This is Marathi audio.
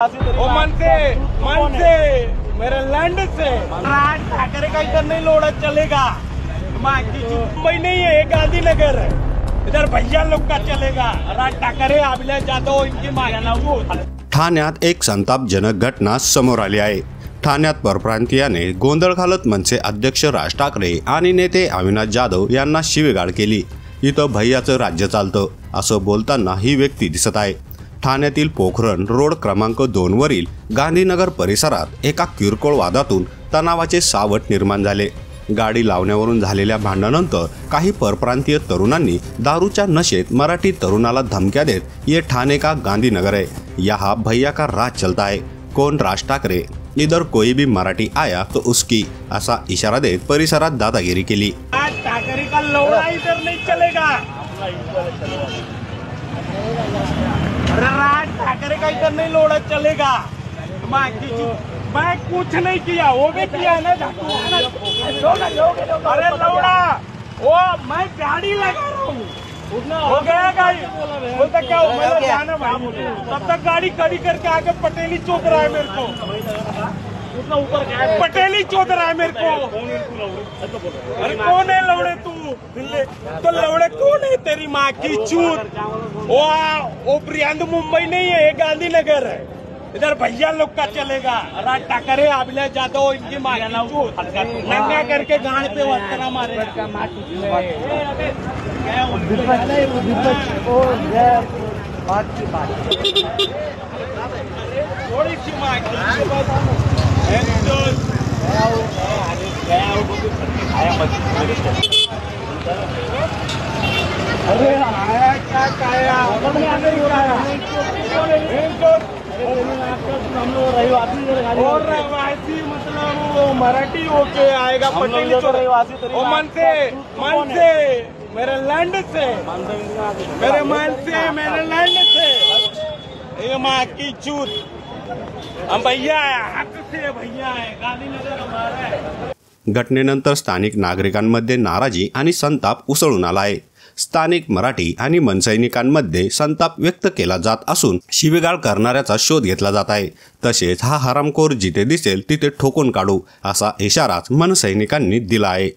मन से मेरे लैंड से राज ठाकरे का इधर नहीं लोड़ा चलेगा। मुंबई नहीं है, गांधीनगर है, इधर भैया लोग का चलेगा। राज ठाकरे अभिलाष जाधव इनकी मागणी। ठाण्यात एक संतापजनक घटना समोर आली आहे। ठाण्यात परप्रांतीयाने गोंधळ घालत मनसे अध्यक्ष राज ठाकरे आणि नेते अविनाश जाधव यांना शिवीगाळ केली। इथं भैयाचं राज्य चालतं असं बोलताना ही व्यक्ती दिसत आहे। ठाण्यातील पोखरण रोड क्रमांक 2 वरील गांधीनगर परिसरात एका किरकोळ वादातून तणावाचे सावट निर्माण झाले। गाडी लावण्यावरून झालेल्या भांडणानंतर काही परप्रांतीय तरुणांनी दारूच्या नशेत मराठी तरुणाला धमक्या देत ये ठाणे का गांधीनगर है, यहाँ भैया का राज चलता है, कौन राज ठाकरे, इधर कोई भी मराठी आया तो उसकी असा इशारा देत परिसरात दादागिरी केली। राज ठाकरे का लौड़ा इधर नहीं चलेगा। राज ठाकरे का इधर नहीं लोड़ा चलेगा। मैं कुछ नहीं किया, वो भी किया ना। अरे लौड़ा वो मैं गाड़ी लगा रहा हूँ, हो गया गाड़ी बोलता क्या हो, मैं जाना भाई। तब तक गाड़ी खड़ी करके आगे पटेली चौक रहा है मेरे को, पटेली चौक रहा है मेरे को। अरे कौन है लौड़े तू? तो लौड़े कौन है? तेरी माँ की चूत। वो प्रियांद मुंबई नहीं है, गांधीनगर है, इधर भैया लोग का चलेगा। राज ठाकरे अभिलाष जाधव इनकी मागणी। नंगा करके गाड़ पे वस्त्रा मारे। थोड़ी सी अरे आया क्या काया और रहवासी मतलब वो मराठी होके आएगा पटेली तो रहवासी। मन से मेरे लैंड से, मेरे मन से मेरे लैंड से, ये माँ की चूत। हम भैया है, हक से भैया है, गांधीनगर हमारा है। घटनेनंतर स्थानिक नागरिकांमध्ये नाराजी आणि संताप उसळून आला आहे। स्थानिक मराठी आणि मनसैनिकांमध्ये संताप व्यक्त केला जात असून शिवीगाळ करणाऱ्याचा शोध घेतला जात आहे। तसेच हा हरामखोर जिथे दिसेल तिथे ठोकून काढू असा इशाराच मनसैनिकांनी दिला आहे।